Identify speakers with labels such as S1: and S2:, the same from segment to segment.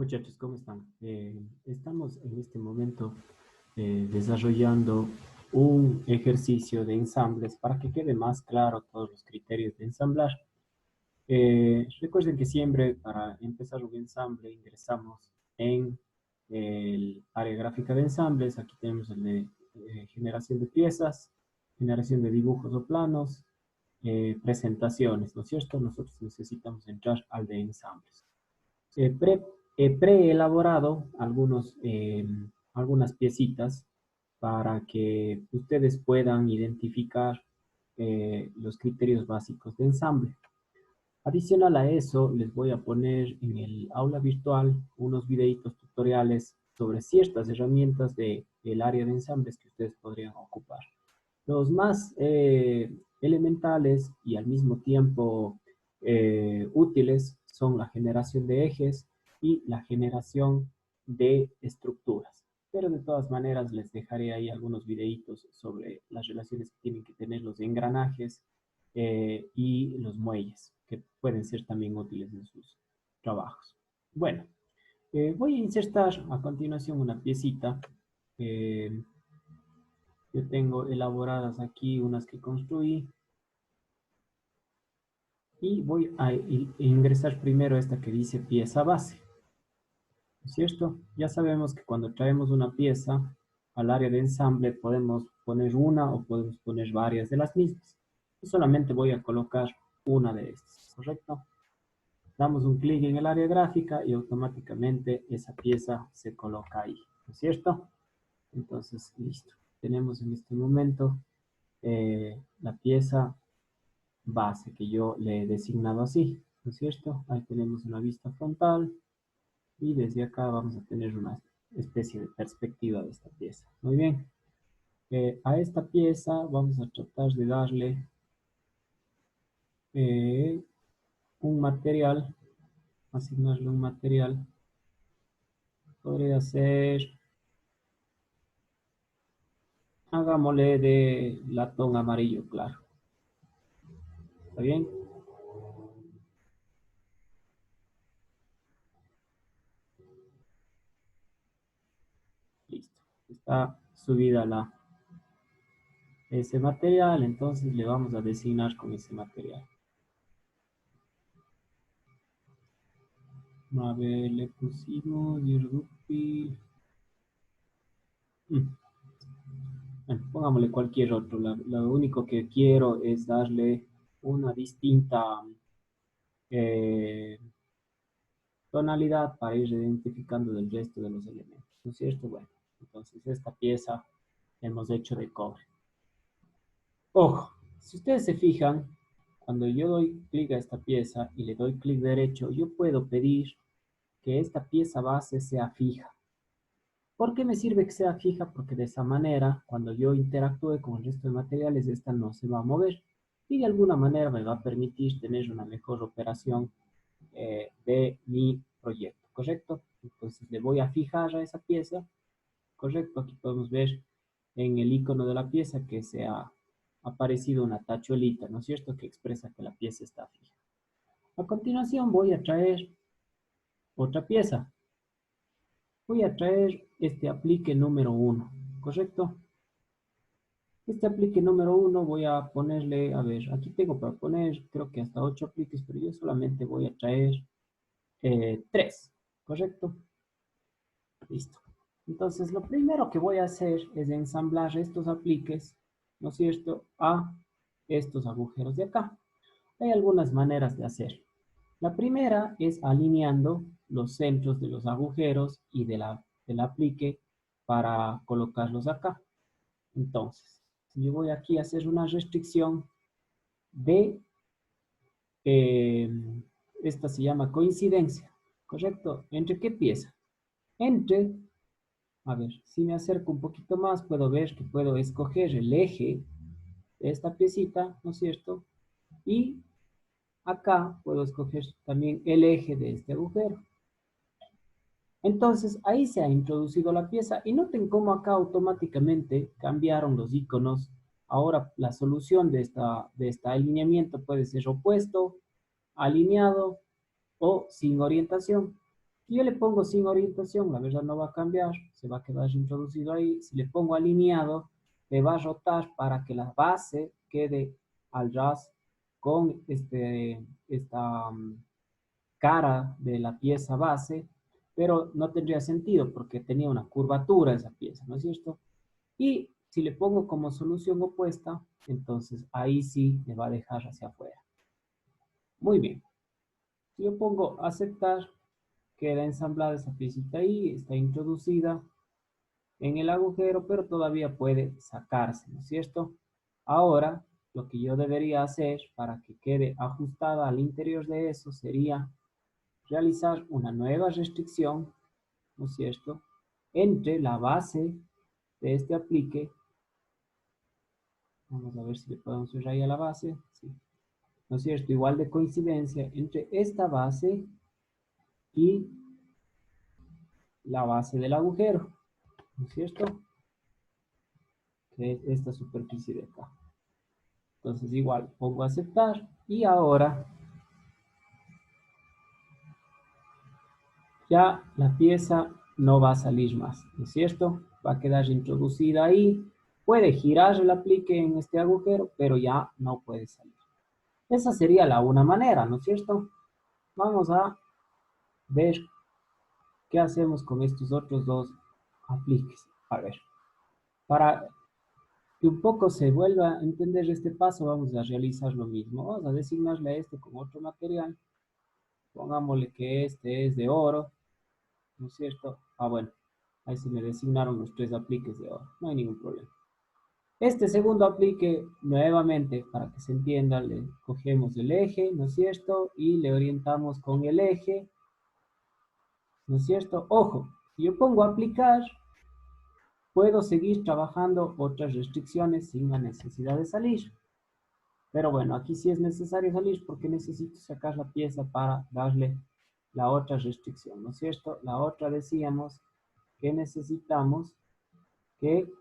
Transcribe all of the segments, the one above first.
S1: Muchachos, ¿cómo están? Estamos en este momento desarrollando un ejercicio de ensambles para que quede más claro todos los criterios de ensamblar. Recuerden que siempre para empezar un ensamble ingresamos en el área gráfica de ensambles. Aquí tenemos el de generación de piezas, generación de dibujos o planos, presentaciones, ¿no es cierto? Nosotros necesitamos entrar al de ensambles. eh, pre, preelaborado algunas piecitas para que ustedes puedan identificar los criterios básicos de ensamble. Adicional a eso, les voy a poner en el aula virtual unos videitos tutoriales sobre ciertas herramientas del área de ensambles que ustedes podrían ocupar. Los más elementales y al mismo tiempo útiles son la generación de ejes y la generación de estructuras. Pero de todas maneras les dejaré ahí algunos videitos sobre las relaciones que tienen que tener los engranajes y los muelles, que pueden ser también útiles en sus trabajos. Bueno, voy a insertar a continuación una piecita. eh, yo tengo elaboradas aquí unas que construí y voy a ingresar primero esta que dice pieza base. ¿No es cierto? Ya sabemos que cuando traemos una pieza al área de ensamble podemos poner una o podemos poner varias de las mismas. Yo solamente voy a colocar una de estas, ¿correcto? Damos un clic en el área gráfica y automáticamente esa pieza se coloca ahí, ¿no es cierto? Entonces, listo. Tenemos en este momento la pieza base que yo le he designado así, ¿no es cierto? Ahí tenemos una vista frontal y desde acá vamos a tener una especie de perspectiva de esta pieza. Muy bien. A esta pieza vamos a tratar de darle eh, un material, asignarle un material. Podría ser, hagámosle de latón amarillo claro. ¿Está bien? Listo. Está subida ese material, entonces le vamos a designar con ese material. A ver, le pusimos Dirdupi. Bueno, pongámosle cualquier otro. Lo único que quiero es darle una distinta eh, tonalidad para ir identificando del resto de los elementos. ¿No es cierto? Bueno, entonces esta pieza hemos hecho de cobre. Ojo, si ustedes se fijan, cuando yo doy clic a esta pieza y le doy clic derecho, yo puedo pedir que esta pieza base sea fija. ¿Por qué me sirve que sea fija? Porque de esa manera, cuando yo interactúe con el resto de materiales, esta no se va a mover y de alguna manera me va a permitir tener una mejor operación de mi proyecto, ¿correcto? Entonces le voy a fijar a esa pieza, ¿correcto? Aquí podemos ver en el icono de la pieza que se ha aparecido una tachuelita, ¿no es cierto? Que expresa que la pieza está fija. A continuación voy a traer otra pieza. Voy a traer este aplique número 1, ¿correcto? Este aplique número 1 voy a ponerle, a ver, aquí tengo para poner creo que hasta 8 apliques, pero yo solamente voy a traer 3, ¿correcto? Listo. Entonces lo primero que voy a hacer es ensamblar estos apliques, ¿no es cierto?, a estos agujeros de acá. Hay algunas maneras de hacerlo. La primera es alineando los centros de los agujeros y del aplique para colocarlos acá. Entonces, si yo voy aquí a hacer una restricción de, eh, esta se llama coincidencia, ¿correcto? ¿Entre qué pieza? Entre, a ver, si me acerco un poquito más, puedo ver que puedo escoger el eje de esta piecita, ¿no es cierto? Y acá puedo escoger también el eje de este agujero. Entonces ahí se ha introducido la pieza y noten cómo acá automáticamente cambiaron los iconos. Ahora la solución de este alineamiento puede ser opuesto, alineado o sin orientación. Si yo le pongo sin orientación, la verdad no va a cambiar, se va a quedar introducido ahí. Si le pongo alineado, le va a rotar para que la base quede al ras con esta cara de la pieza base, pero no tendría sentido porque tenía una curvatura esa pieza, ¿no es cierto? Y si le pongo como solución opuesta, entonces ahí sí me va a dejar hacia afuera. Muy bien. Si yo pongo aceptar, queda ensamblada esa piecita ahí, está introducida en el agujero, pero todavía puede sacarse, ¿no es cierto? Ahora, lo que yo debería hacer para que quede ajustada al interior de eso sería realizar una nueva restricción, ¿no es cierto?, entre la base de este aplique. Vamos a ver si le podemos ver ahí a la base. Sí. ¿No es cierto? Igual de coincidencia entre esta base y la base del agujero, ¿no es cierto? Que es esta superficie de acá. Entonces igual pongo aceptar y ahora ya la pieza no va a salir más, ¿no es cierto? Va a quedar introducida ahí. Puede girar el aplique en este agujero, pero ya no puede salir. Esa sería la una manera, ¿no es cierto? Vamos a ver qué hacemos con estos otros dos apliques. A ver, para que un poco se vuelva a entender este paso, vamos a realizar lo mismo. Vamos a designarle a este con otro material. Pongámosle que este es de oro, ¿no es cierto? Ah, bueno, ahí se me designaron los tres apliques de oro, no hay ningún problema. Este segundo aplique, nuevamente, para que se entienda, le cogemos el eje, ¿no es cierto? Y le orientamos con el eje, ¿no es cierto? Ojo, si yo pongo aplicar, puedo seguir trabajando otras restricciones sin la necesidad de salir. Pero bueno, aquí sí es necesario salir porque necesito sacar la pieza para darle la otra restricción, ¿no es cierto? La otra decíamos que necesitamos que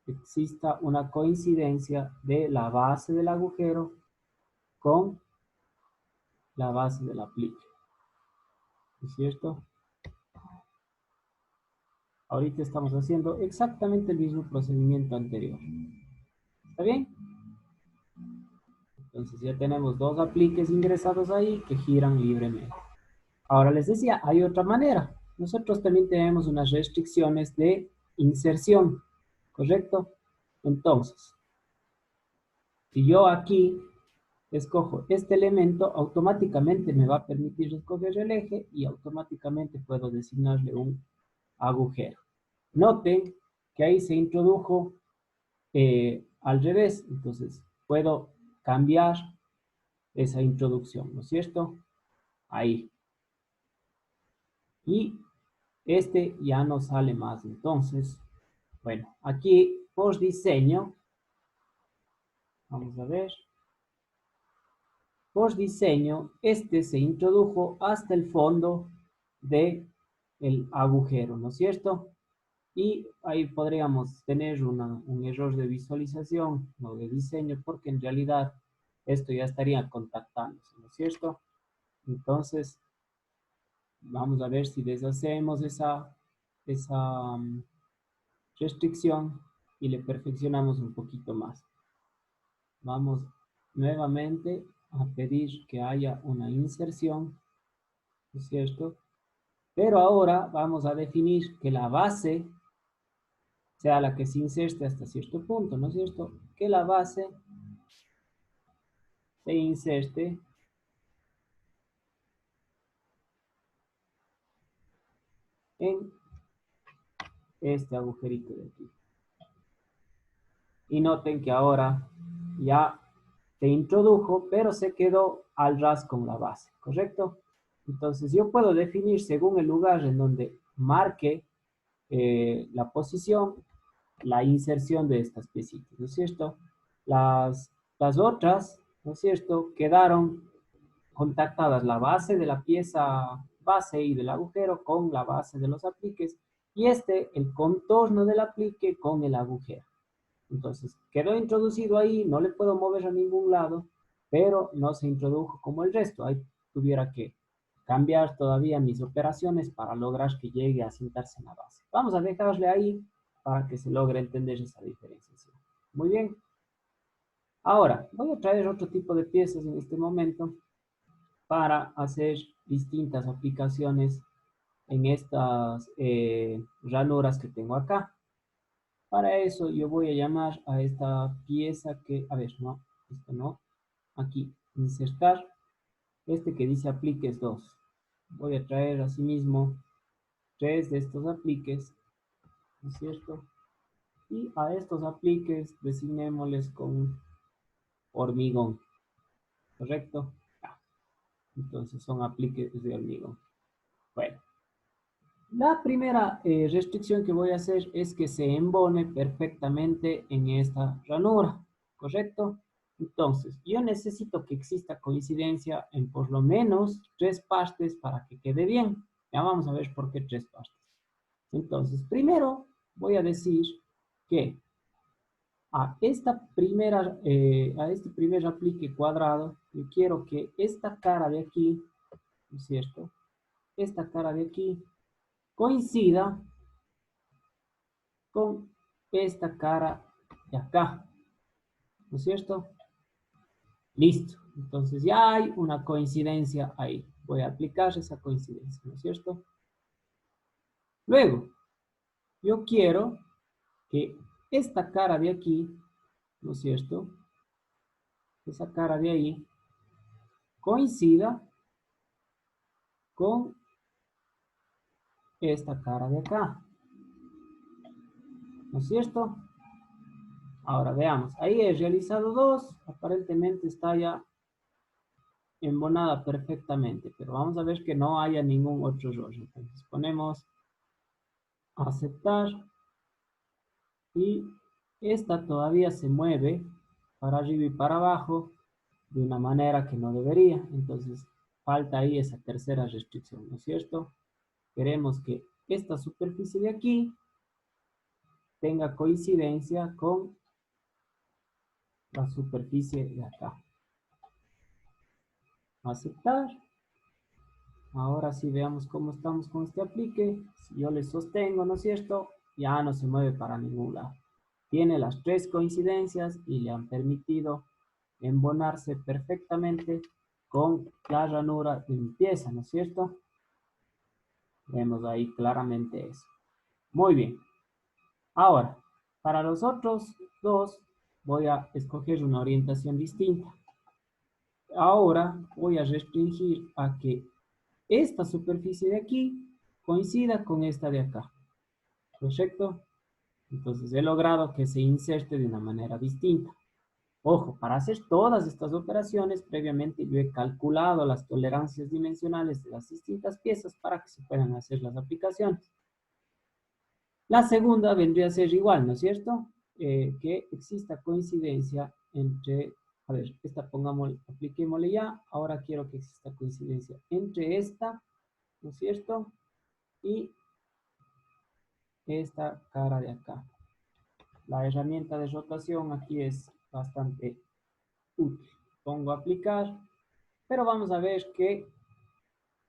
S1: exista una coincidencia de la base del agujero con la base del aplique, ¿no es cierto? Ahorita estamos haciendo exactamente el mismo procedimiento anterior. ¿Está bien? Entonces ya tenemos dos apliques ingresados ahí que giran libremente. Ahora les decía, hay otra manera. Nosotros también tenemos unas restricciones de inserción, ¿correcto? Entonces, si yo aquí escojo este elemento, automáticamente me va a permitir escoger el eje y automáticamente puedo designarle un agujero. Noten que ahí se introdujo al revés, entonces puedo cambiar esa introducción, ¿no es cierto? Ahí. Y este ya no sale más. Entonces, bueno, aquí por diseño, vamos a ver, por diseño, este se introdujo hasta el fondo de el agujero, ¿no es cierto? Y ahí podríamos tener un error de visualización o de diseño, porque en realidad esto ya estaría contactándose, ¿no es cierto? Entonces, vamos a ver si deshacemos esa restricción y le perfeccionamos un poquito más. Vamos nuevamente a pedir que haya una inserción, ¿no es cierto? Pero ahora vamos a definir que la base sea la que se inserte hasta cierto punto, ¿no es cierto? Que la base se inserte en este agujerito de aquí. Y noten que ahora ya se introdujo, pero se quedó al ras con la base, ¿correcto? Entonces yo puedo definir según el lugar en donde marque la posición, la inserción de estas piecitas, ¿no es cierto? Las otras, ¿no es cierto?, quedaron contactadas la base de la pieza base y del agujero con la base de los apliques y el contorno del aplique con el agujero. Entonces, quedó introducido ahí, no le puedo mover a ningún lado, pero no se introdujo como el resto. Ahí tuviera que cambiar todavía mis operaciones para lograr que llegue a sentarse en la base. Vamos a dejarle ahí para que se logre entender esa diferenciación. Muy bien. Ahora, voy a traer otro tipo de piezas en este momento para hacer distintas aplicaciones en estas ranuras que tengo acá. Para eso yo voy a llamar a esta pieza que, a ver, no, esto no, aquí, insertar, este que dice apliques 2. Voy a traer asimismo 3 de estos apliques, ¿no es cierto? Y a estos apliques designémosles con hormigón, ¿correcto? Entonces son apliques de hormigón. Bueno, la primera restricción que voy a hacer es que se embone perfectamente en esta ranura, ¿correcto? Entonces, yo necesito que exista coincidencia en por lo menos 3 partes para que quede bien. Ya vamos a ver por qué 3 partes. Entonces, primero voy a decir que a este primer aplique cuadrado, yo quiero que esta cara de aquí, ¿no es cierto? Esta cara de aquí coincida con esta cara de acá, ¿no es cierto? Listo. Entonces ya hay una coincidencia ahí. Voy a aplicar esa coincidencia, ¿no es cierto? Luego, yo quiero que esta cara de aquí, ¿no es cierto? Esa cara de ahí coincida con esta cara de acá, ¿no es cierto? Ahora veamos, ahí he realizado dos, aparentemente está ya embonada perfectamente, pero vamos a ver que no haya ningún otro error. Entonces ponemos aceptar y esta todavía se mueve para arriba y para abajo de una manera que no debería. Entonces falta ahí esa tercera restricción, ¿no es cierto? Queremos que esta superficie de aquí tenga coincidencia con la superficie de acá. Aceptar. Ahora sí veamos cómo estamos con este aplique. Si yo le sostengo, ¿no es cierto? Ya no se mueve para ningún lado. Tiene las 3 coincidencias y le han permitido embonarse perfectamente con la ranura de mi pieza, ¿no es cierto? Vemos ahí claramente eso. Muy bien. Ahora, para los otros dos voy a escoger una orientación distinta. Ahora voy a restringir a que esta superficie de aquí coincida con esta de acá. ¿Correcto? Entonces he logrado que se inserte de una manera distinta. Ojo, para hacer todas estas operaciones, previamente yo he calculado las tolerancias dimensionales de las distintas piezas para que se puedan hacer las aplicaciones. La segunda vendría a ser igual, ¿no es cierto? Que exista coincidencia entre, a ver, esta pongámosle, apliquémosle ya, ahora quiero que exista coincidencia entre esta, ¿no es cierto? Y esta cara de acá. La herramienta de rotación aquí es bastante útil. Pongo aplicar, pero vamos a ver que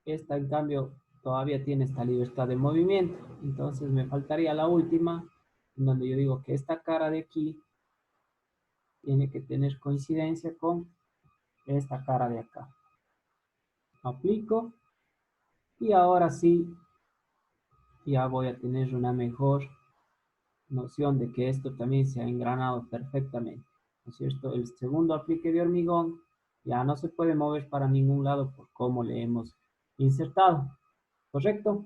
S1: esta en cambio todavía tiene esta libertad de movimiento. Entonces me faltaría la última, en donde yo digo que esta cara de aquí tiene que tener coincidencia con esta cara de acá. Aplico y ahora sí ya voy a tener una mejor noción de que esto también se ha engranado perfectamente, ¿no es cierto? El segundo aplique de hormigón ya no se puede mover para ningún lado por cómo le hemos insertado, ¿correcto?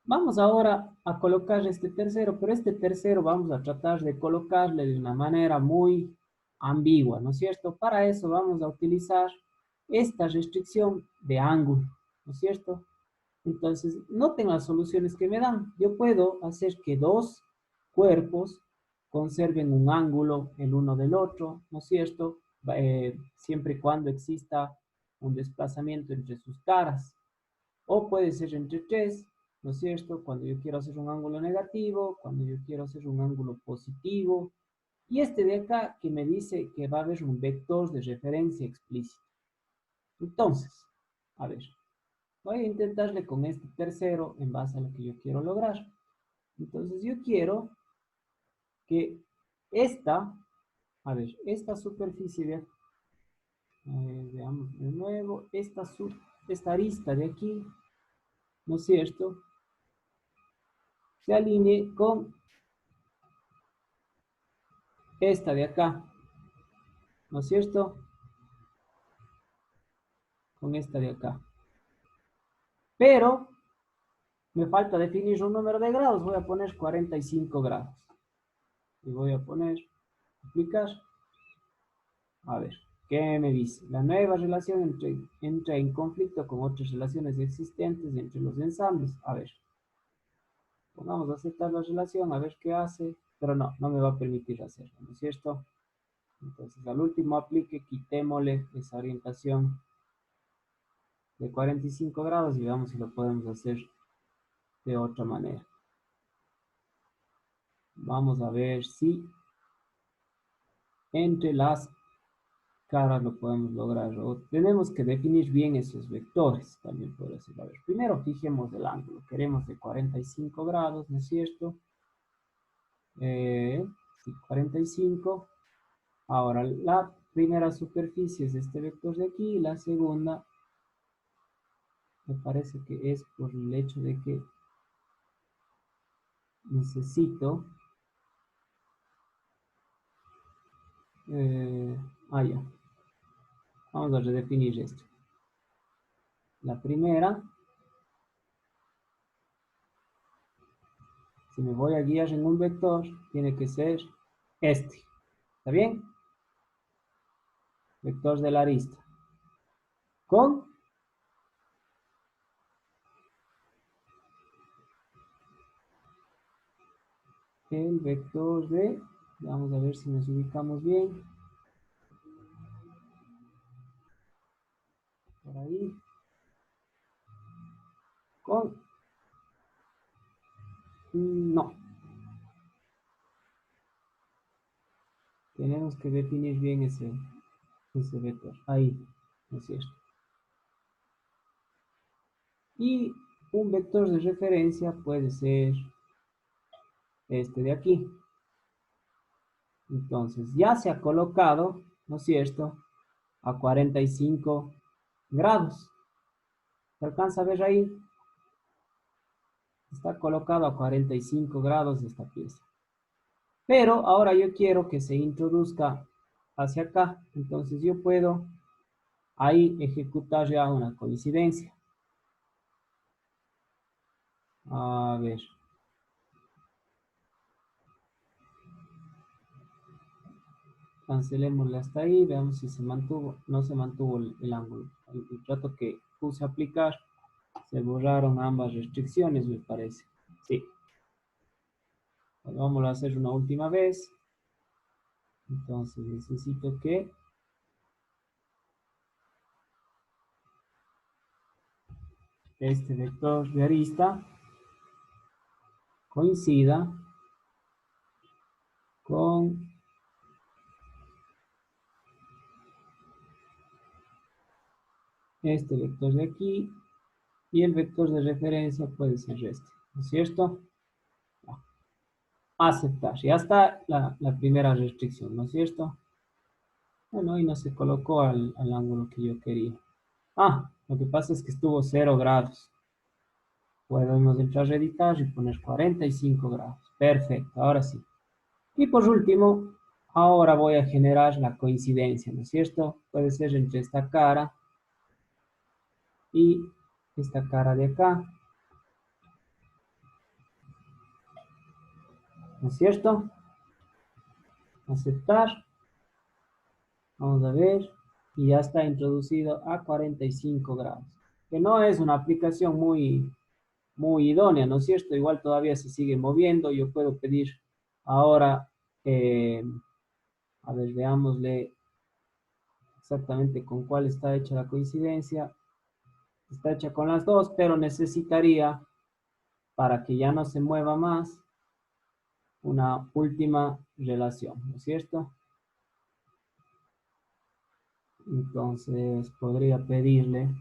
S1: Vamos ahora a colocar este tercero, pero este tercero vamos a tratar de colocarle de una manera muy ambigua, ¿no es cierto? Para eso vamos a utilizar esta restricción de ángulo, ¿no es cierto? Entonces, noten las soluciones que me dan. Yo puedo hacer que dos cuerpos conserven un ángulo el uno del otro, ¿no es cierto? Siempre y cuando exista un desplazamiento entre sus caras. O puede ser entre tres, ¿no es cierto? Cuando yo quiero hacer un ángulo negativo, cuando yo quiero hacer un ángulo positivo. Y este de acá que me dice que va a haber un vector de referencia explícito. Entonces, a ver, Voy a intentarle con este tercero en base a lo que yo quiero lograr. Entonces yo quiero que esta, a ver, esta superficie de aquí, veamos de nuevo, esta arista de aquí, ¿no es cierto? Se alinee con esta de acá, ¿no es cierto? Con esta de acá. Pero me falta definir un número de grados. Voy a poner 45 grados. Y voy a poner, aplicar. A ver, ¿qué me dice? La nueva relación entra en conflicto con otras relaciones existentes entre los ensambles. A ver, pongamos a aceptar la relación, a ver qué hace. Pero no, no me va a permitir hacerlo, ¿no es cierto? Entonces, al último aplique, quitémosle esa orientación de 45 grados y veamos si lo podemos hacer de otra manera. Vamos a ver si entre las caras lo podemos lograr. O tenemos que definir bien esos vectores. También puede ser. A ver, primero fijemos el ángulo. Queremos de 45 grados, ¿no es cierto? Sí, 45. Ahora, la primera superficie es este vector de aquí y la segunda me parece que es por el hecho de que necesito ya. Vamos a redefinir esto. La primera, si me voy a guiar en un vector, tiene que ser este. ¿Está bien? Vector de la arista. Con el vector de, vamos a ver si nos ubicamos bien. Por ahí. Con, no. Tenemos que definir bien ese vector. Ahí, ¿no es cierto? Y un vector de referencia puede ser este de aquí. Entonces ya se ha colocado, ¿no es cierto?, a 45 grados. ¿Se alcanza a ver ahí? Está colocado a 45 grados esta pieza. Pero ahora yo quiero que se introduzca hacia acá. Entonces yo puedo ahí ejecutar ya una coincidencia. A ver. Cancelémosle hasta ahí. Veamos si se mantuvo. No se mantuvo el ángulo. El rato que puse a aplicar, se borraron ambas restricciones, me parece. Sí. Vamos a hacer una última vez. Entonces necesito que este vector de arista coincida con este vector de aquí y el vector de referencia puede ser este, ¿no es cierto? Aceptar. Ya está la primera restricción, ¿no es cierto? Bueno, y no se colocó al ángulo que yo quería. Lo que pasa es que estuvo 0 grados. Podemos entrar a editar y poner 45 grados. Perfecto, ahora sí. Y por último, ahora voy a generar la coincidencia, ¿no es cierto? Puede ser entre esta cara y esta cara de acá, ¿no es cierto? Aceptar. Vamos a ver. Y ya está introducido a 45 grados. Que no es una aplicación muy idónea, ¿no es cierto? Igual todavía se sigue moviendo. Yo puedo pedir ahora, a ver, veámosle exactamente con cuál está hecha la coincidencia. Está hecha con las dos, pero necesitaría, para que ya no se mueva más, una última relación, ¿no es cierto? Entonces podría pedirle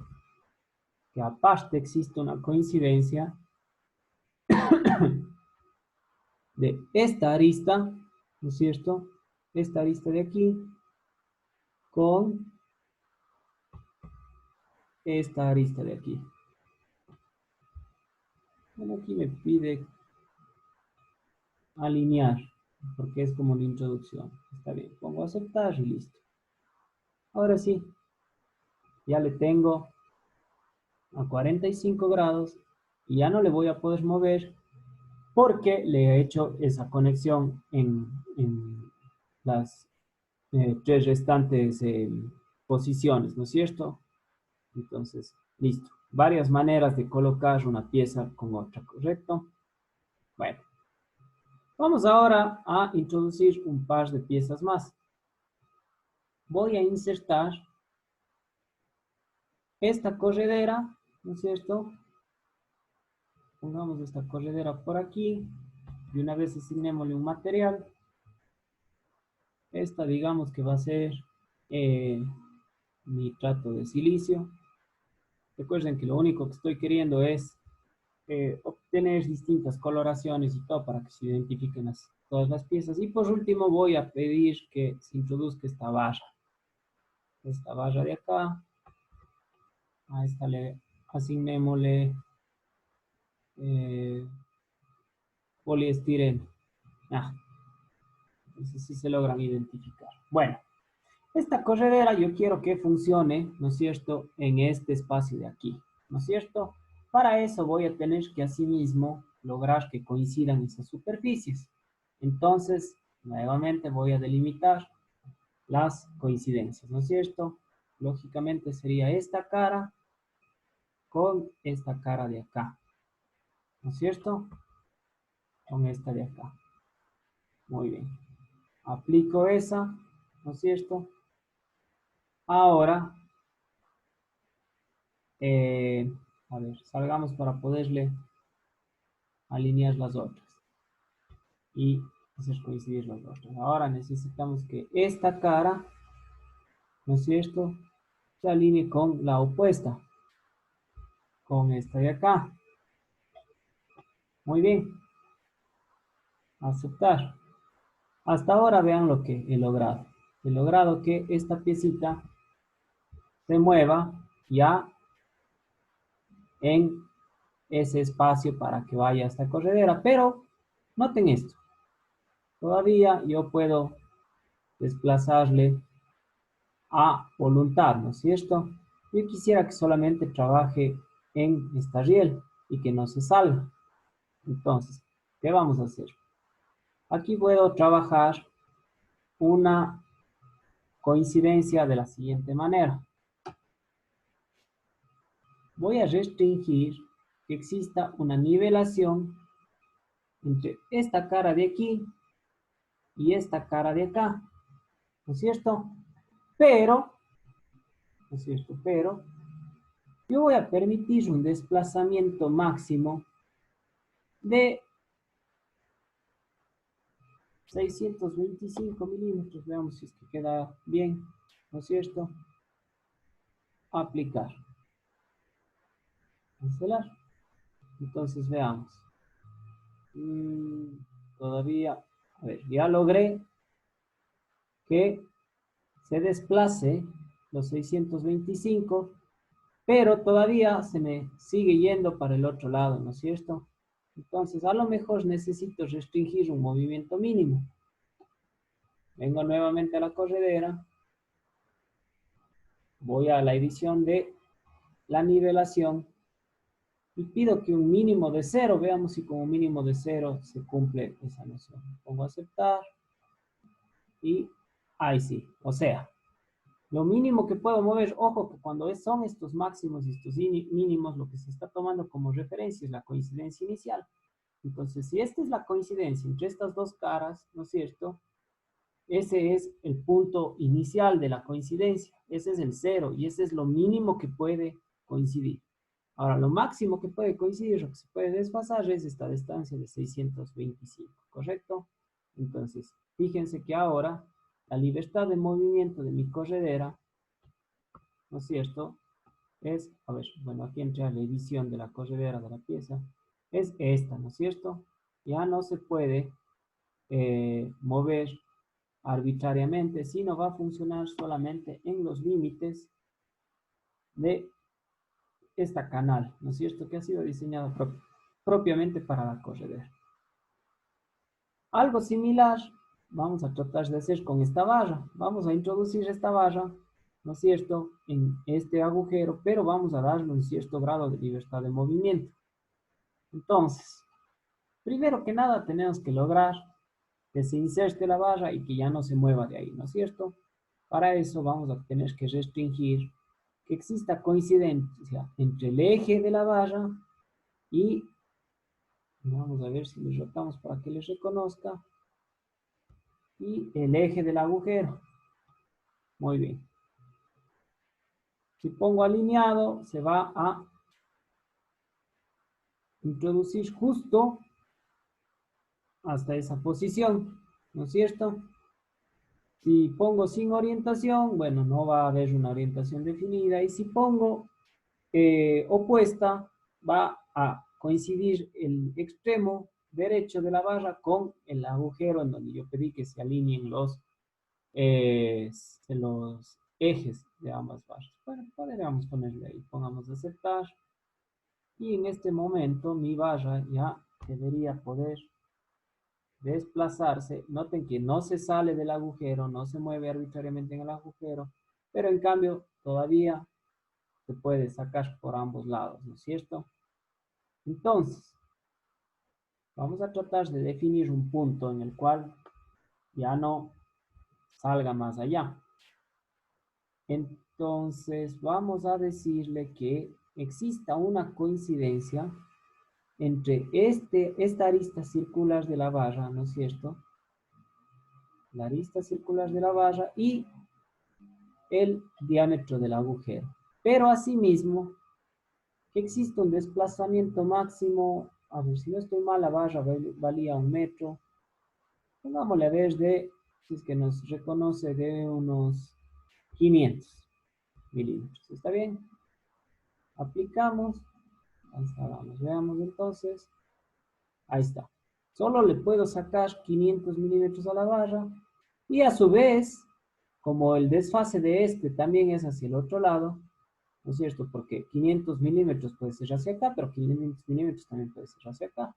S1: que aparte existe una coincidencia de esta arista, ¿no es cierto? Esta arista de aquí con esta arista de aquí. Bueno, aquí me pide alinear, porque es como la introducción. Está bien, pongo aceptar y listo. Ahora sí, ya le tengo a 45 grados y ya no le voy a poder mover porque le he hecho esa conexión en las tres restantes posiciones, ¿no es cierto? Entonces, listo. Varias maneras de colocar una pieza con otra, ¿correcto? Bueno, vamos ahora a introducir un par de piezas más. Voy a insertar esta corredera, ¿no es cierto? Pongamos esta corredera por aquí. Y una vez asignémosle un material. Esta digamos que va a ser nitrato de silicio. Recuerden que lo único que estoy queriendo es obtener distintas coloraciones y todo para que se identifiquen todas las piezas. Y por último voy a pedir que se introduzca esta barra. Esta barra de acá. A esta le asignémosle poliestireno. Entonces sí se logran identificar. Bueno, esta corredera yo quiero que funcione, ¿no es cierto?, en este espacio de aquí, ¿no es cierto? Para eso voy a tener que asimismo lograr que coincidan esas superficies. Entonces, nuevamente voy a delimitar las coincidencias, ¿no es cierto? Lógicamente sería esta cara con esta cara de acá, ¿no es cierto? Con esta de acá. Muy bien. Aplico esa, ¿no es cierto? Ahora, a ver, salgamos para poderle alinear las otras y hacer coincidir las otras. Ahora necesitamos que esta cara, ¿no es cierto?, se alinee con la opuesta, con esta de acá. Muy bien. Aceptar. Hasta ahora vean lo que he logrado. He logrado que esta piecita se mueva ya en ese espacio para que vaya a esta corredera. Pero noten esto. Todavía yo puedo desplazarle a voluntad, ¿no es cierto? Yo quisiera que solamente trabaje en esta riel y que no se salga. Entonces, ¿qué vamos a hacer? Aquí puedo trabajar una coincidencia de la siguiente manera. Voy a restringir que exista una nivelación entre esta cara de aquí y esta cara de acá, ¿no es cierto? Pero, ¿no es cierto? Pero yo voy a permitir un desplazamiento máximo de 625 milímetros. Veamos si es que queda bien, ¿no es cierto? Aplicar. Cancelar. Entonces veamos. Todavía, a ver, ya logré que se desplace los 625, pero todavía se me sigue yendo para el otro lado, ¿no es cierto? Entonces, a lo mejor necesito restringir un movimiento mínimo. Vengo nuevamente a la corredera. Voy a la edición de la nivelación y pido que un mínimo de 0, veamos si con un mínimo de 0 se cumple esa noción. Pongo aceptar y ahí sí, o sea, lo mínimo que puedo mover, ojo que cuando son estos máximos y estos mínimos, lo que se está tomando como referencia es la coincidencia inicial. Entonces, si esta es la coincidencia entre estas dos caras, ¿no es cierto?, ese es el punto inicial de la coincidencia. Ese es el 0 y ese es lo mínimo que puede coincidir. Ahora, lo máximo que puede coincidir, lo que se puede desfasar es esta distancia de 625, ¿correcto? Entonces, fíjense que ahora la libertad de movimiento de mi corredera, ¿no es cierto?, es, a ver, bueno, aquí entra la edición de la corredera de la pieza, es esta, ¿no es cierto? Ya no se puede mover arbitrariamente, sino va a funcionar solamente en los límites de esta canal, ¿no es cierto? Que ha sido diseñado propiamente para la corredera. Algo similar vamos a tratar de hacer con esta barra. Vamos a introducir esta barra, ¿no es cierto?, en este agujero, pero vamos a darle un cierto grado de libertad de movimiento. Entonces, primero que nada tenemos que lograr que se inserte la barra y que ya no se mueva de ahí, ¿no es cierto? Para eso vamos a tener que restringir que exista coincidencia entre el eje de la barra y vamos a ver si le rotamos para que les reconozca y el eje del agujero. Muy bien. Si pongo alineado, se va a introducir justo hasta esa posición, ¿no es cierto? Si pongo sin orientación, bueno, no va a haber una orientación definida. Y si pongo opuesta, va a coincidir el extremo derecho de la barra con el agujero en donde yo pedí que se alineen los ejes de ambas barras. Bueno, podríamos ponerle ahí, pongamos aceptar. Y en este momento mi barra ya debería poder desplazarse. Noten que no se sale del agujero, no se mueve arbitrariamente en el agujero, pero en cambio todavía se puede sacar por ambos lados, ¿no es cierto? Entonces, vamos a tratar de definir un punto en el cual ya no salga más allá. Entonces, vamos a decirle que exista una coincidencia entre esta arista circular de la barra, ¿no es cierto? La arista circular de la barra y el diámetro del agujero. Pero asimismo, que existe un desplazamiento máximo, a ver si no estoy mal, la barra valía 1 metro. Pongámosle a ver si es que nos reconoce de unos 500 milímetros. ¿Está bien? Aplicamos. Vamos, veamos entonces. Ahí está. Solo le puedo sacar 500 milímetros a la barra. Y a su vez, como el desfase de este también es hacia el otro lado, ¿no es cierto? Porque 500 milímetros puede ser hacia acá, pero 500 milímetros también puede ser hacia acá.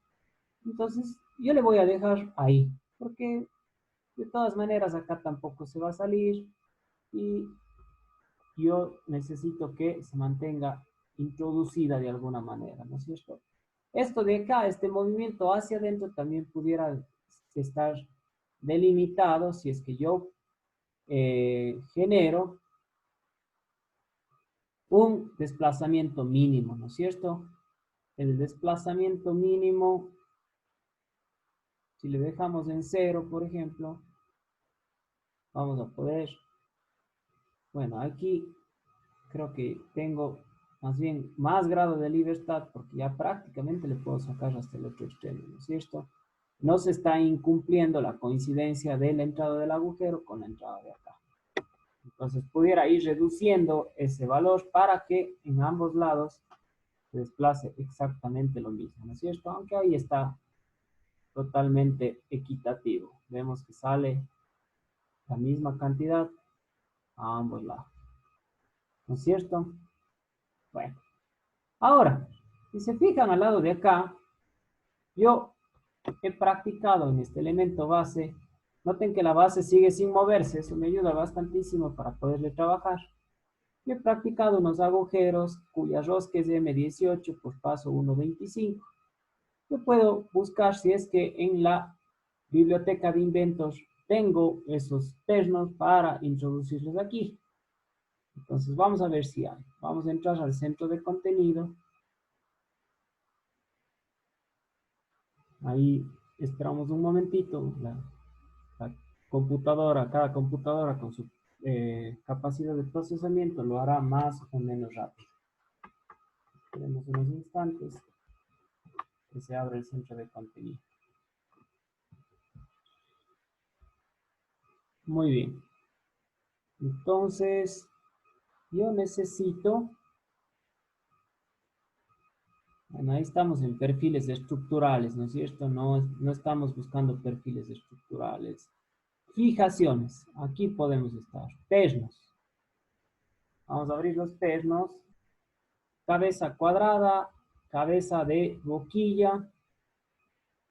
S1: Entonces, yo le voy a dejar ahí, porque de todas maneras acá tampoco se va a salir y yo necesito que se mantenga introducida de alguna manera, ¿no es cierto? Esto de acá, este movimiento hacia adentro también pudiera estar delimitado si es que yo genero un desplazamiento mínimo, ¿no es cierto? El desplazamiento mínimo, si le dejamos en 0, por ejemplo, vamos a poder, bueno, aquí creo que tengo más bien más grado de libertad porque ya prácticamente le puedo sacar hasta el otro extremo, ¿no es cierto? No se está incumpliendo la coincidencia de la entrada del agujero con la entrada de acá. Entonces pudiera ir reduciendo ese valor para que en ambos lados se desplace exactamente lo mismo, ¿no es cierto? Aunque ahí está totalmente equitativo. Vemos que sale la misma cantidad a ambos lados, ¿no es cierto? Bueno, ahora, si se fijan al lado de acá, yo he practicado en este elemento base. Noten que la base sigue sin moverse, eso me ayuda bastantísimo para poderle trabajar. Yo he practicado unos agujeros cuya rosca es M18 por paso 1.25. Yo puedo buscar si es que en la biblioteca de inventos tengo esos ternos para introducirlos aquí. Entonces vamos a ver si hay. Vamos a entrar al centro de contenido. Ahí esperamos un momentito. La computadora, cada computadora con su capacidad de procesamiento lo hará más o menos rápido. Esperemos unos instantes que se abra el centro de contenido. Muy bien. Entonces, yo necesito Bueno, ahí estamos en perfiles estructurales, ¿no es cierto? No, no estamos buscando perfiles estructurales. Fijaciones, aquí podemos estar. Pernos. Vamos a abrir los pernos. Cabeza cuadrada, cabeza de boquilla,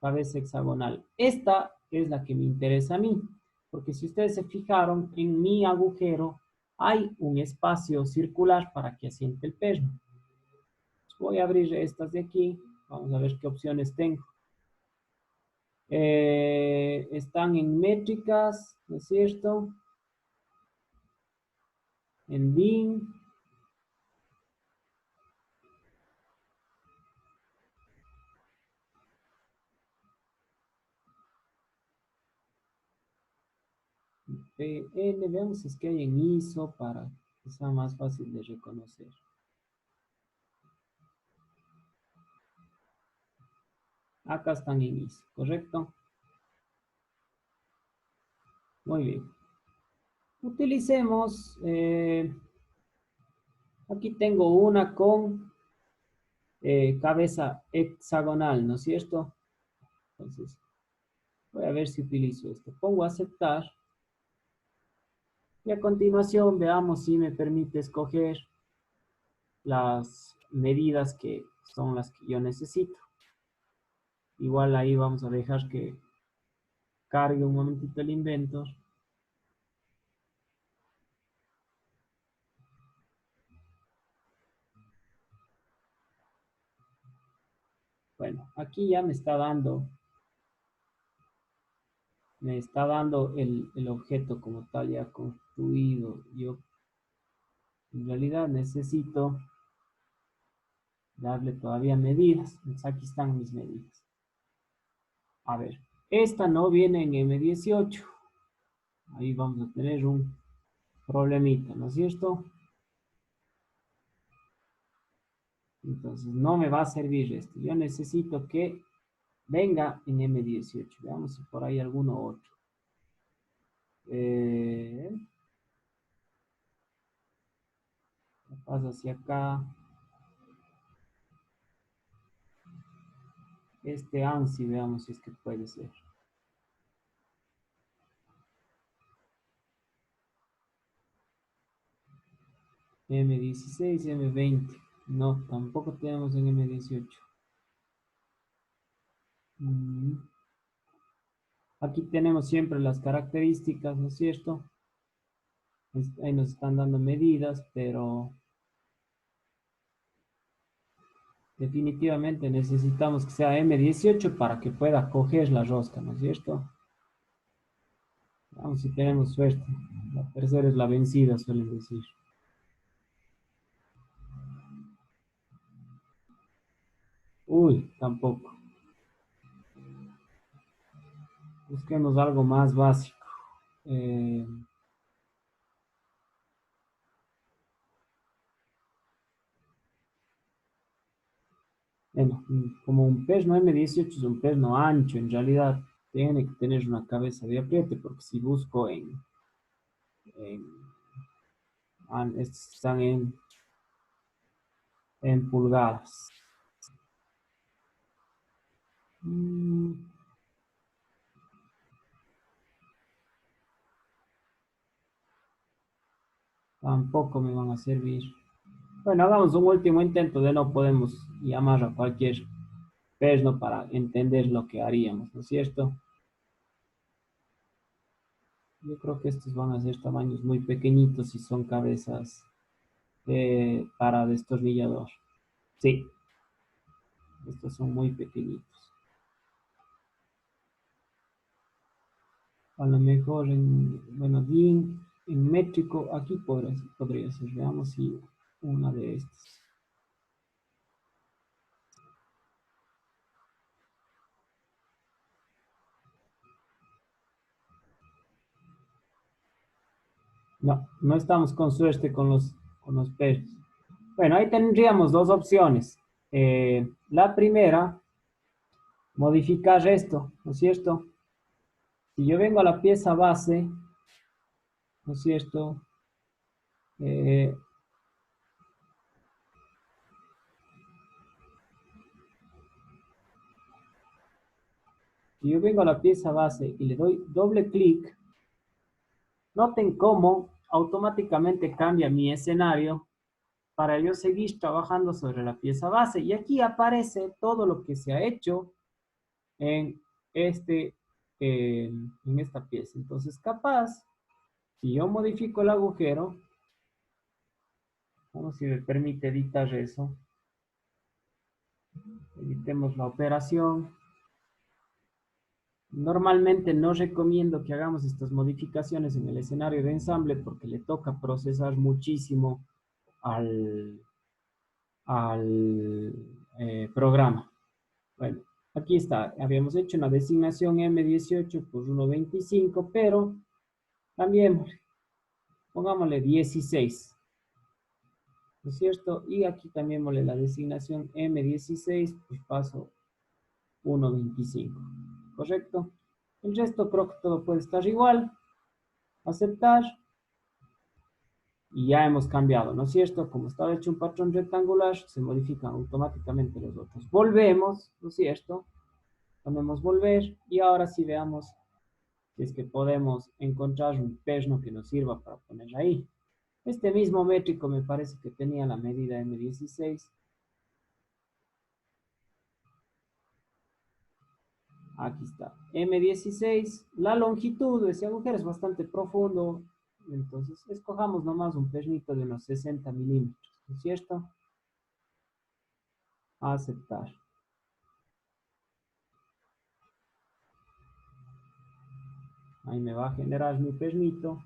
S1: cabeza hexagonal. Esta es la que me interesa a mí, porque si ustedes se fijaron, en mi agujero hay un espacio circular para que asiente el perno. Voy a abrir estas de aquí, vamos a ver qué opciones tengo. Están en métricas, ¿no es cierto? En BIM. PN, veamos si es que hay en ISO para que sea más fácil de reconocer. Acá están en ISO, ¿correcto? Muy bien. Utilicemos, aquí tengo una con cabeza hexagonal, ¿no es cierto? Entonces, voy a ver si utilizo esto. Pongo aceptar. Y a continuación veamos si me permite escoger las medidas que son las que yo necesito. Igual ahí vamos a dejar que cargue un momentito el inventor. Bueno, aquí ya me está dando el objeto como tal ya construido. Yo en realidad necesito darle todavía medidas. Pues aquí están mis medidas. A ver, esta no viene en M18. Ahí vamos a tener un problemita, ¿no es cierto? Entonces no me va a servir esto. Yo necesito que venga en M18. Veamos si por ahí alguno otro. Pasa hacia acá. Este ANSI, veamos si es que puede ser. M16, M20. No, tampoco tenemos en M18. Aquí tenemos siempre las características, ¿no es cierto? Ahí nos están dando medidas, pero definitivamente necesitamos que sea M18 para que pueda coger la rosca, ¿no es cierto? Vamos si tenemos suerte. La tercera es la vencida, suelen decir. Uy, tampoco. Busquemos algo más básico. Eh, bueno, como un perno M18 es un perno ancho, en realidad tiene que tener una cabeza de apriete, porque si busco en estos están en pulgadas. Mm, tampoco me van a servir. Bueno, hagamos un último intento de no podemos llamar a cualquier perno para entender lo que haríamos, ¿no es cierto? Yo creo que estos van a ser tamaños muy pequeñitos y son cabezas para destornillador. Sí, estos son muy pequeñitos. A lo mejor bueno, bien, en métrico, aquí podría ser. Veamos si una de estas. No, no estamos con suerte con los perros. Bueno, ahí tendríamos dos opciones. La primera, modificar esto, ¿no es cierto? Si yo vengo a la pieza base, ¿no es cierto? Eh, Si yo vengo a la pieza base y le doy doble clic, noten cómo automáticamente cambia mi escenario para yo seguir trabajando sobre la pieza base. Y aquí aparece todo lo que se ha hecho en, este, en esta pieza. Entonces, capaz, si yo modifico el agujero, vamos si me permite editar eso, editemos la operación. Normalmente no recomiendo que hagamos estas modificaciones en el escenario de ensamble porque le toca procesar muchísimo al, al programa. Bueno, aquí está. Habíamos hecho una designación M18 por 1.25, pero también pongámosle 16. ¿No es cierto? Y aquí también mole la designación M16, pues paso 1.25. ¿Correcto? El resto creo que todo puede estar igual. Aceptar. Y ya hemos cambiado, ¿no es cierto? Como estaba hecho un patrón rectangular, se modifican automáticamente los otros. Volvemos, ¿no es cierto? Ponemos volver y ahora sí veamos si es que podemos encontrar un perno que nos sirva para poner ahí. Este mismo métrico me parece que tenía la medida M16. Aquí está, M16. La longitud de ese agujero es bastante profundo. Entonces, escojamos nomás un pernito de unos 60 milímetros, ¿no es cierto? Aceptar. Ahí me va a generar mi pernito.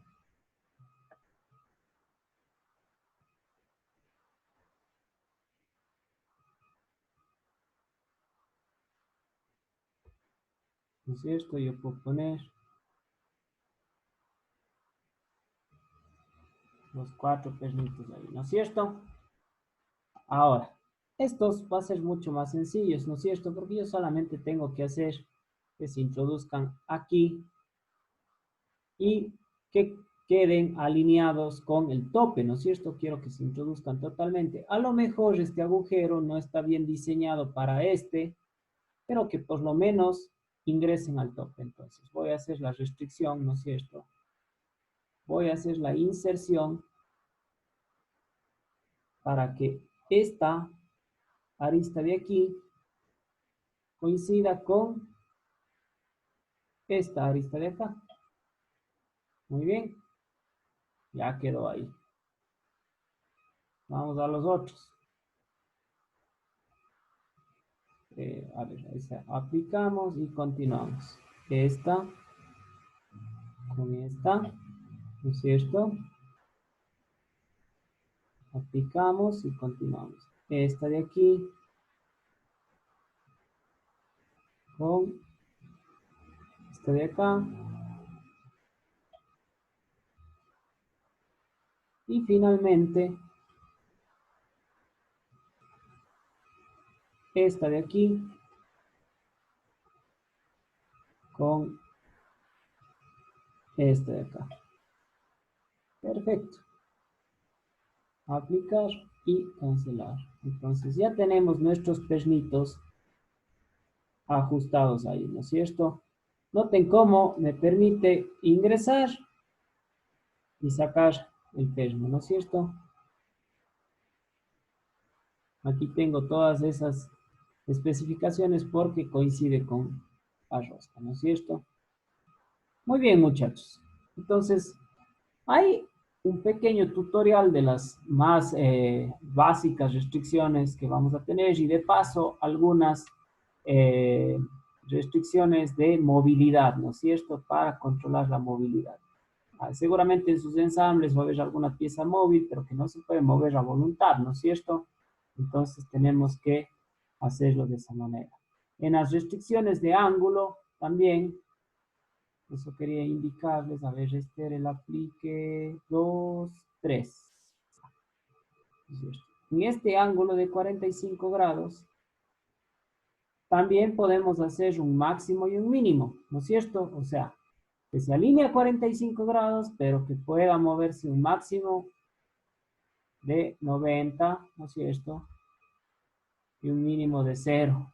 S1: ¿No es cierto? Yo puedo poner los 4 pernitos ahí, ¿no es cierto? Ahora, estos va a ser mucho más sencillos, ¿no es cierto? Porque yo solamente tengo que hacer que se introduzcan aquí y que queden alineados con el tope, ¿no es cierto? Quiero que se introduzcan totalmente. A lo mejor este agujero no está bien diseñado para este, pero que por lo menos ingresen al tope. Entonces voy a hacer la restricción, ¿no es cierto? Voy a hacer la inserción para que esta arista de aquí coincida con esta arista de acá. Muy bien, ya quedó ahí. Vamos a los otros. A ver, aplicamos y continuamos. Esta con esta, ¿no es cierto? Aplicamos y continuamos. Esta de aquí con esta de acá. Y finalmente, esta de aquí con esta de acá. Perfecto. Aplicar y cancelar. Entonces ya tenemos nuestros pernitos ajustados ahí, ¿no es cierto? Noten cómo me permite ingresar y sacar el perno, ¿no es cierto? Aquí tengo todas esas especificaciones porque coincide con la rosca, ¿no es cierto? Muy bien, muchachos. Entonces, hay un pequeño tutorial de las más básicas restricciones que vamos a tener y de paso algunas eh, restricciones de movilidad, ¿no es cierto? Para controlar la movilidad. Seguramente en sus ensambles va a haber alguna pieza móvil, pero que no se puede mover a voluntad, ¿no es cierto? Entonces tenemos que hacerlo de esa manera. En las restricciones de ángulo también, eso quería indicarles, a ver, este era el aplique 2, 3. En este ángulo de 45 grados, también podemos hacer un máximo y un mínimo, ¿no es cierto? O sea, que se alinee a 45 grados, pero que pueda moverse un máximo de 90, ¿no es cierto? Y un mínimo de 0.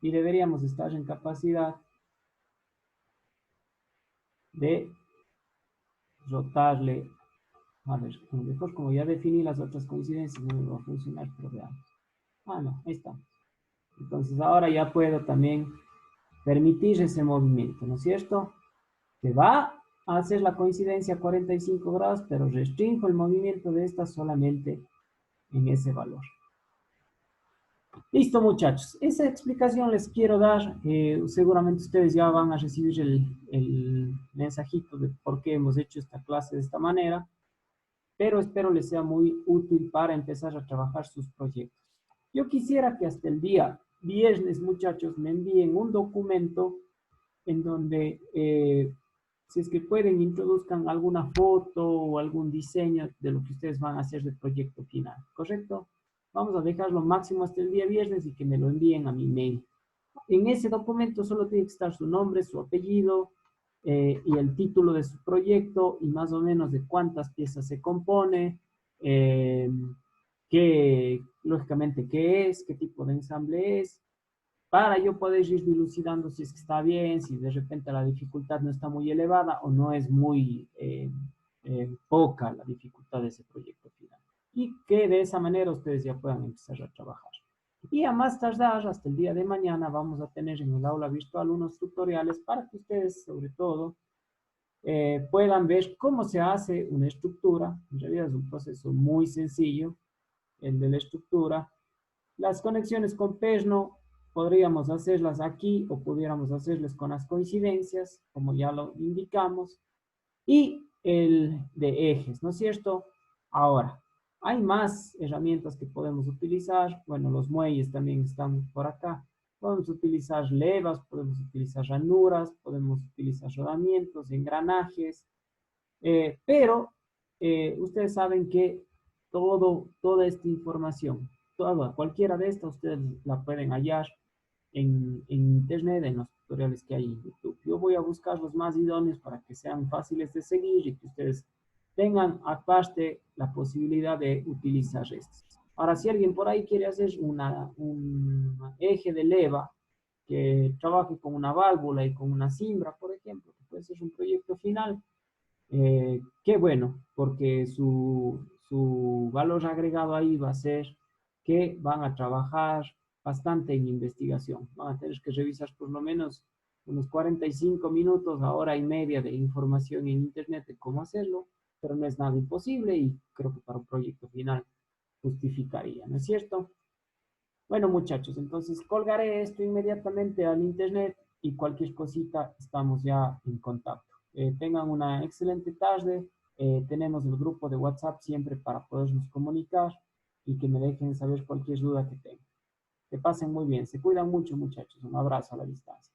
S1: Y deberíamos estar en capacidad de rotarle. A ver, mejor como ya definí las otras coincidencias, no me va a funcionar, pero veamos. Ah, no, ahí está. Entonces ahora ya puedo también permitir ese movimiento, ¿no es cierto? Se va a hacer la coincidencia a 45 grados, pero restringo el movimiento de esta solamente en ese valor. Listo, muchachos. Esa explicación les quiero dar. Seguramente ustedes ya van a recibir el mensajito de por qué hemos hecho esta clase de esta manera, pero espero les sea muy útil para empezar a trabajar sus proyectos. Yo quisiera que hasta el día viernes, muchachos, me envíen un documento en donde, si es que pueden, introduzcan alguna foto o algún diseño de lo que ustedes van a hacer del proyecto final, ¿correcto? Vamos a dejarlo máximo hasta el día viernes y que me lo envíen a mi mail. En ese documento solo tiene que estar su nombre, su apellido y el título de su proyecto y más o menos de cuántas piezas se compone, lógicamente qué es, qué tipo de ensamble es, para yo poder ir dilucidando si es que está bien, si de repente la dificultad no está muy elevada o no es muy poca la dificultad de ese proyecto final. Y que de esa manera ustedes ya puedan empezar a trabajar. Y a más tardar, hasta el día de mañana, vamos a tener en el aula virtual unos tutoriales para que ustedes, sobre todo, puedan ver cómo se hace una estructura. En realidad es un proceso muy sencillo, el de la estructura. Las conexiones con Perno podríamos hacerlas aquí o pudiéramos hacerlas con las coincidencias, como ya lo indicamos, y el de ejes, ¿no es cierto? Ahora, hay más herramientas que podemos utilizar. Bueno, los muelles también están por acá. Podemos utilizar levas, podemos utilizar ranuras, podemos utilizar rodamientos, engranajes, pero ustedes saben que toda esta información, cualquiera de estas, ustedes la pueden hallar en internet, en los tutoriales que hay en YouTube. Yo voy a buscar los más idóneos para que sean fáciles de seguir y que ustedes tengan aparte la posibilidad de utilizar estos. Ahora, si alguien por ahí quiere hacer un eje de leva que trabaje con una válvula y con una cimbra, por ejemplo, que puede ser un proyecto final, qué bueno, porque su valor agregado ahí va a ser que van a trabajar bastante en investigación. Van a tener que revisar por lo menos unos 45 minutos a hora y media de información en internet de cómo hacerlo, pero no es nada imposible y creo que para un proyecto final justificaría, ¿no es cierto? Bueno, muchachos, entonces colgaré esto inmediatamente al internet y cualquier cosita estamos ya en contacto. Tengan una excelente tarde. Tenemos el grupo de WhatsApp siempre para podernos comunicar y que me dejen saber cualquier duda que tengan. Que pasen muy bien. Se cuidan mucho, muchachos. Un abrazo a la distancia.